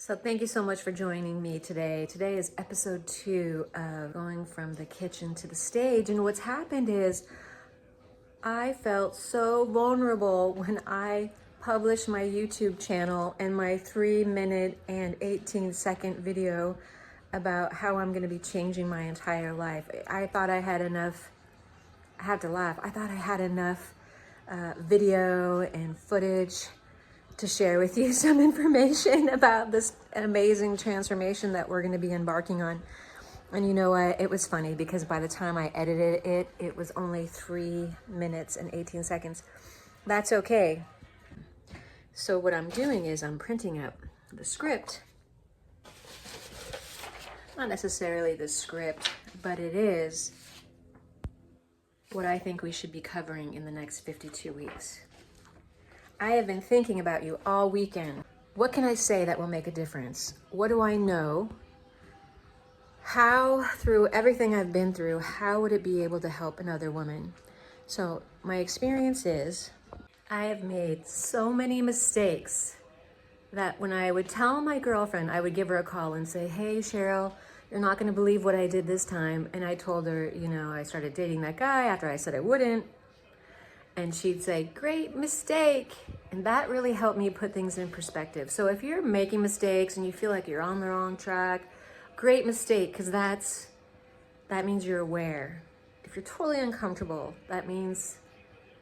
So thank you so much for joining me today. Today is episode 2 of going from the kitchen to the stage. And what's happened is I felt so vulnerable when I published my YouTube channel and my 3-minute and 18-second video about how I'm going to be changing my entire life. I thought I had enough, I have to laugh, I thought I had enough video and footage to share with you some information about this amazing transformation that we're going to be embarking on. And you know what? It was funny because by the time I edited it, it was only 3 minutes and 18 seconds. That's okay. So what I'm doing is I'm printing up the script. Not necessarily the script, but it is what I think we should be covering in the next 52 weeks. I have been thinking about you all weekend. What can I say that will make a difference? What do I know? How, through everything I've been through, how would it be able to help another woman? So my experience is I have made so many mistakes that when I would tell my girlfriend, I would give her a call and say, hey, Cheryl, you're not gonna believe what I did this time. And I told her, you know, I started dating that guy after I said I wouldn't. And she'd say, great mistake. And that really helped me put things in perspective. So if you're making mistakes and you feel like you're on the wrong track, great mistake, because that means you're aware. If you're totally uncomfortable, that means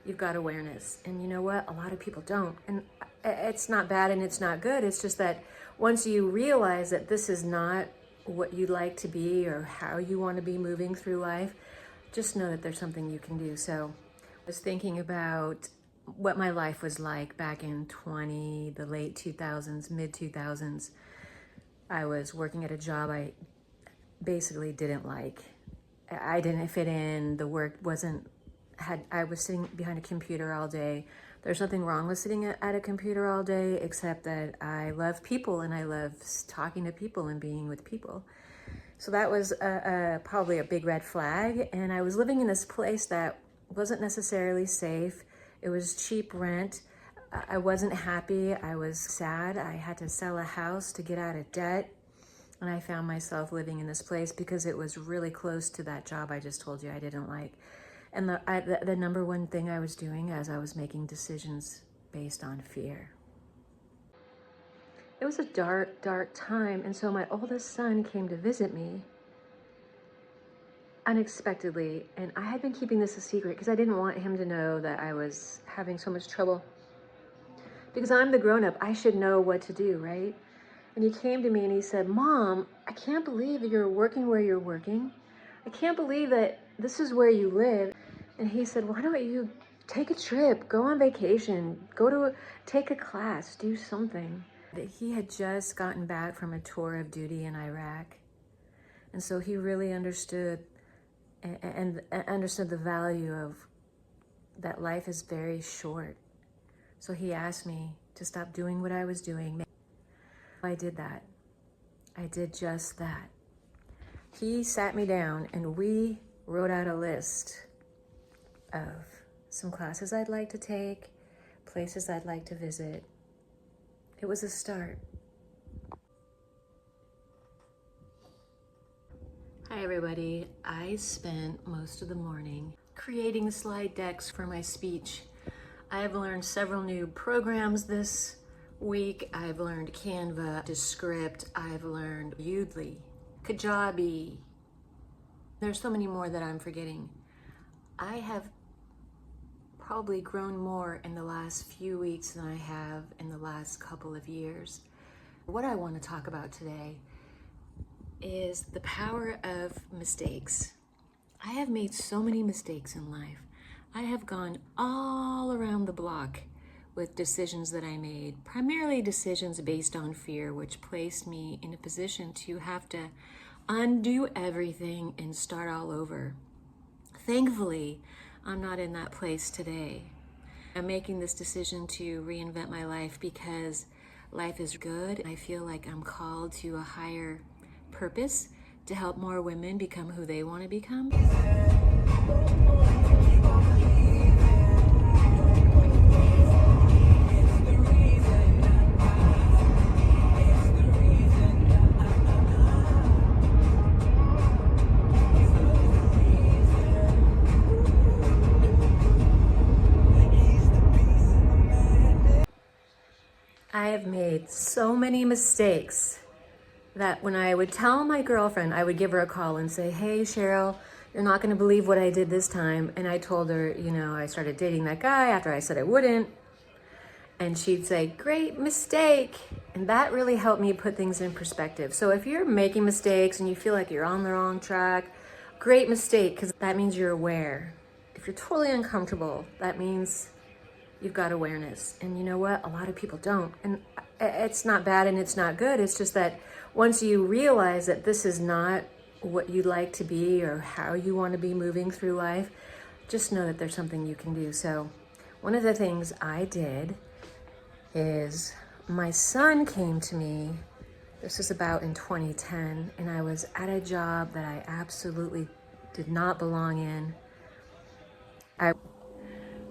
you've got awareness. And you know what? A lot of people don't. And it's not bad and it's not good. It's just that once you realize that this is not what you'd like to be or how you want to be moving through life, just know that there's something you can do. So I was thinking about what my life was like back in the late 2000s, mid 2000s. I was working at a job I basically didn't like. I didn't fit in, the work I was sitting behind a computer all day. There's nothing wrong with sitting at a computer all day, except that I love people and I love talking to people and being with people. So that was probably a big red flag. And I was living in this place that wasn't necessarily safe. It was cheap rent. I wasn't happy. I was sad. I had to sell a house to get out of debt. And I found myself living in this place because it was really close to that job I just told you I didn't like. And the number one thing I was doing as I was making decisions based on fear. It was a dark, dark time. And so my oldest son came to visit me unexpectedly, and I had been keeping this a secret because I didn't want him to know that I was having so much trouble. Because I'm the grown-up, I should know what to do, right? And he came to me and he said, Mom, I can't believe that you're working where you're working. I can't believe that this is where you live. And he said, why don't you take a trip, go on vacation, take a class, do something. He had just gotten back from a tour of duty in Iraq. And so he really understood and understood the value of that life is very short. So he asked me to stop doing what I was doing. I did that. I did just that. He sat me down and we wrote out a list of some classes I'd like to take, places I'd like to visit. It was a start. Hi everybody, I spent most of the morning creating slide decks for my speech. I've learned several new programs this week. I've learned Canva, Descript, I've learned Udly, Kajabi. There's so many more that I'm forgetting. I have probably grown more in the last few weeks than I have in the last couple of years. What I want to talk about today is the power of mistakes. I have made so many mistakes in life. I have gone all around the block with decisions that I made, primarily decisions based on fear, which placed me in a position to have to undo everything and start all over. Thankfully, I'm not in that place today. I'm making this decision to reinvent my life because life is good. I feel like I'm called to a higher purpose to help more women become who they want to become. have made so many mistakes that when I would tell my girlfriend, I would give her a call and say, hey, Cheryl, you're not gonna believe what I did this time. And I told her, you know, I started dating that guy after I said I wouldn't. And she'd say, great mistake. And that really helped me put things in perspective. So if you're making mistakes and you feel like you're on the wrong track, great mistake, because that means you're aware. If you're totally uncomfortable, that means you've got awareness. And you know what? A lot of people don't. And it's not bad and it's not good. It's just that once you realize that this is not what you'd like to be or how you want to be moving through life, just know that there's something you can do. So one of the things I did is my son came to me, this was about in 2010, and I was at a job that I absolutely did not belong in.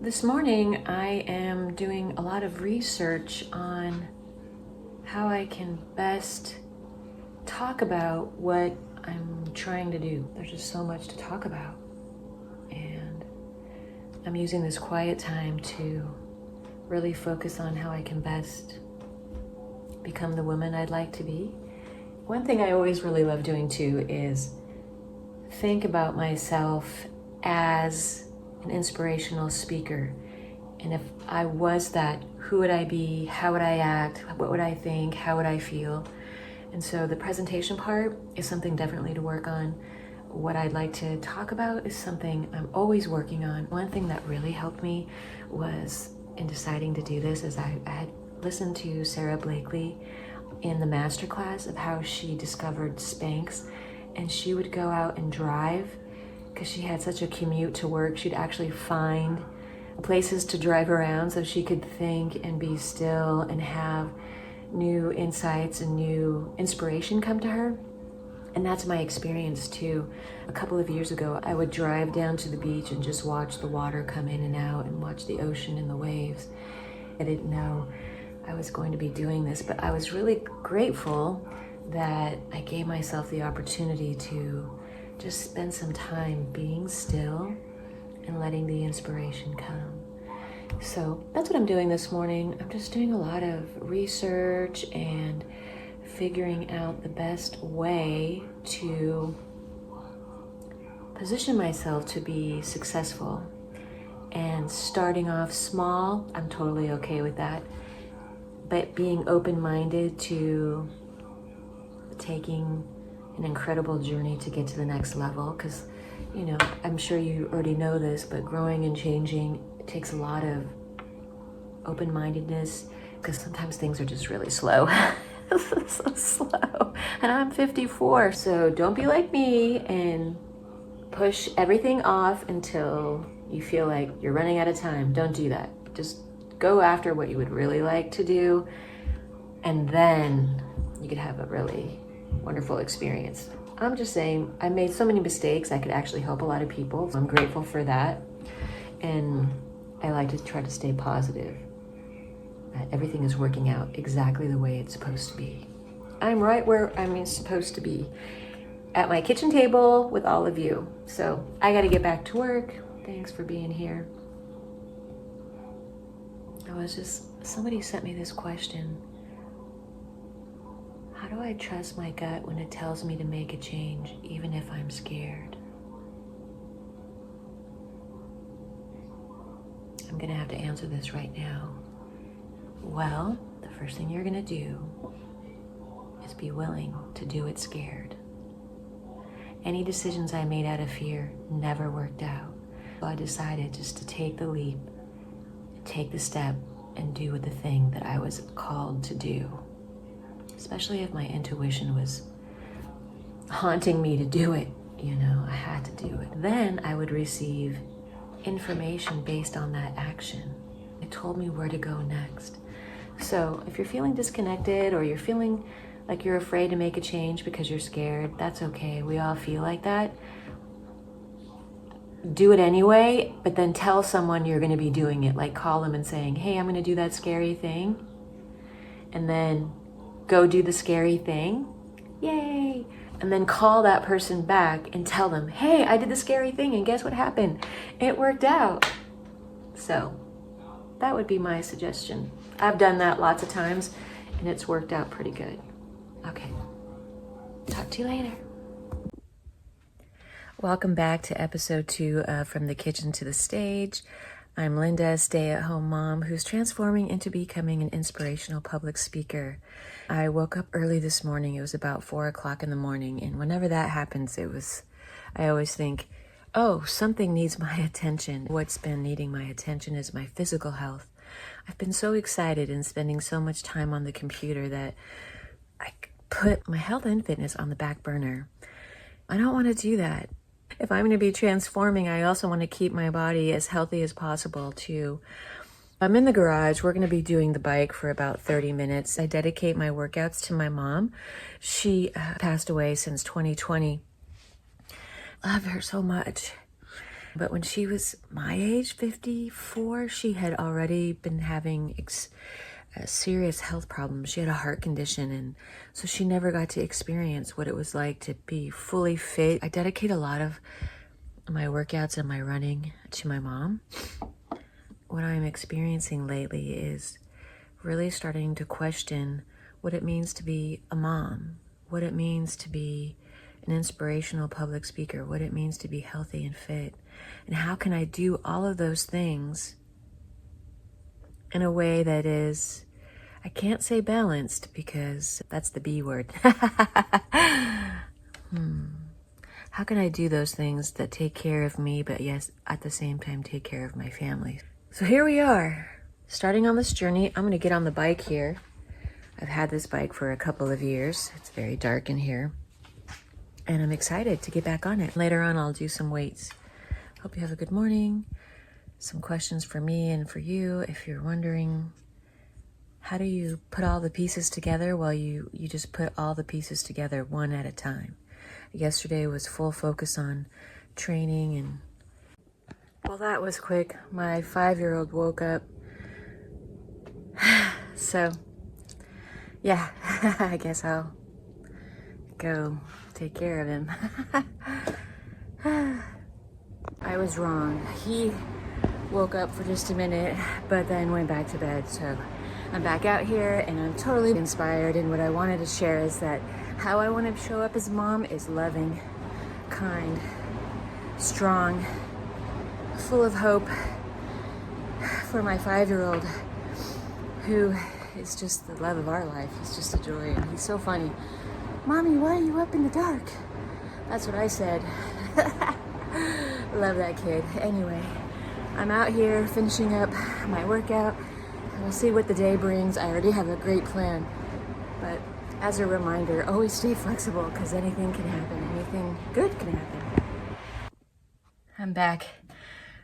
This morning I am doing a lot of research on how I can best talk about what I'm trying to do. There's just so much to talk about. And I'm using this quiet time to really focus on how I can best become the woman I'd like to be. One thing I always really love doing too is think about myself as an inspirational speaker. And if I was that, who would I be? How would I act? What would I think? How would I feel? And so the presentation part is something definitely to work on. What I'd like to talk about is something I'm always working on. One thing that really helped me was in deciding to do this is I had listened to Sarah Blakely in the masterclass of how she discovered Spanx, and she would go out and drive because she had such a commute to work. She'd actually find places to drive around so she could think and be still and have new insights and new inspiration come to her. And that's my experience too. A couple of years ago, I would drive down to the beach and just watch the water come in and out and watch the ocean and the waves. I didn't know I was going to be doing this, but I was really grateful that I gave myself the opportunity to just spend some time being still and letting the inspiration come. So that's what I'm doing this morning. I'm just doing a lot of research and figuring out the best way to position myself to be successful. And starting off small, I'm totally okay with that. But being open-minded to taking an incredible journey to get to the next level, because, you know, I'm sure you already know this, but growing and changing takes a lot of open-mindedness, because sometimes things are just really slow. So slow. And I'm 54, so don't be like me and push everything off until you feel like you're running out of time. Don't do that. Just go after what you would really like to do, and then you could have a really wonderful experience. I'm just saying, I made so many mistakes. I could actually help a lot of people. So I'm grateful for that. And I like to try to stay positive. Everything is working out exactly the way it's supposed to be. I'm right where I'm supposed to be, at my kitchen table with all of you. So I got to get back to work. Thanks for being here. Somebody sent me this question. How do I trust my gut when it tells me to make a change, even if I'm scared? I'm gonna have to answer this right now. Well, the first thing you're gonna do is be willing to do it scared. Any decisions I made out of fear never worked out. So I decided just to take the leap, take the step, and do the thing that I was called to do. Especially if my intuition was haunting me to do it, you know, I had to do it. Then I would receive information based on that action. It told me where to go next. So if you're feeling disconnected or you're feeling like you're afraid to make a change because you're scared, that's okay. We all feel like that. Do it anyway, but then tell someone you're going to be doing it. Like call them and saying, hey, I'm going to do that scary thing. And then go do the scary thing. Yay. And then call that person back and tell them, hey, I did the scary thing and guess what happened? It worked out. So that would be my suggestion. I've done that lots of times and it's worked out pretty good. Okay, talk to you later. Welcome back to episode 2 of From the Kitchen to the Stage. I'm Linda, stay-at-home mom who's transforming into becoming an inspirational public speaker. I woke up early this morning. It was about 4 o'clock in the morning, and whenever that happens, I always think, oh, something needs my attention. What's been needing my attention is my physical health. I've been so excited and spending so much time on the computer that I put my health and fitness on the back burner. I don't want to do that. If I'm going to be transforming, I also want to keep my body as healthy as possible too. I'm in the garage. We're going to be doing the bike for about 30 minutes. I dedicate my workouts to my mom. She passed away since 2020. Love her so much. But when she was my age, 54, she had already been having serious health problems. She had a heart condition, and so she never got to experience what it was like to be fully fit. I dedicate a lot of my workouts and my running to my mom. What I'm experiencing lately is really starting to question what it means to be a mom, what it means to be an inspirational public speaker, what it means to be healthy and fit, and how can I do all of those things in a way that is, I can't say balanced because that's the B word. How can I do those things that take care of me, but yes, at the same time, take care of my family? So here we are, starting on this journey. I'm gonna get on the bike here. I've had this bike for a couple of years. It's very dark in here. And I'm excited to get back on it. Later on, I'll do some weights. Hope you have a good morning. Some questions for me and for you. If you're wondering, how do you put all the pieces together? Well, you just put all the pieces together one at a time. Yesterday was full focus on training, and well, that was quick. My 5-year-old woke up. So, yeah, I guess I'll go take care of him. I was wrong. He woke up for just a minute, but then went back to bed. So I'm back out here and I'm totally inspired. And what I wanted to share is that how I want to show up as a mom is loving, kind, strong, full of hope for my 5-year-old, who is just the love of our life. He's just a joy, and he's so funny. Mommy, why are you up in the dark? That's what I said. Love that kid. Anyway, I'm out here finishing up my workout. We'll see what the day brings. I already have a great plan. But as a reminder, always stay flexible because anything can happen. Anything good can happen. I'm back.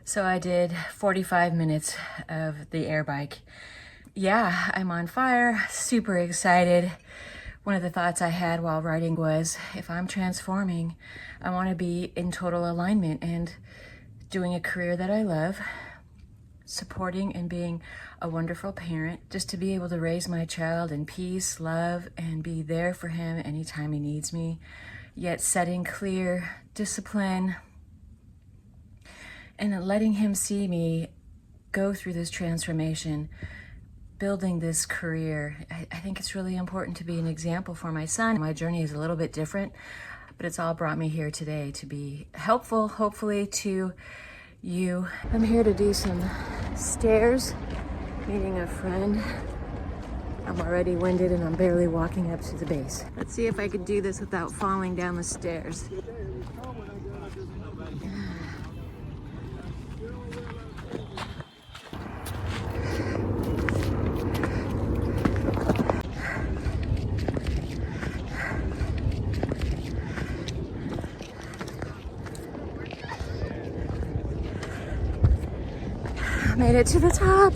So I did 45 minutes of the air bike. Yeah, I'm on fire, super excited. One of the thoughts I had while riding was, if I'm transforming, I want to be in total alignment and doing a career that I love, supporting and being a wonderful parent, just to be able to raise my child in peace, love, and be there for him anytime he needs me, yet setting clear discipline and letting him see me go through this transformation, building this career. I think it's really important to be an example for my son. My journey is a little bit different, but it's all brought me here today to be helpful, hopefully, to you. I'm here to do some stairs, meeting a friend. I'm already winded and I'm barely walking up to the base. Let's see if I could do this without falling down the stairs. Made it to the top.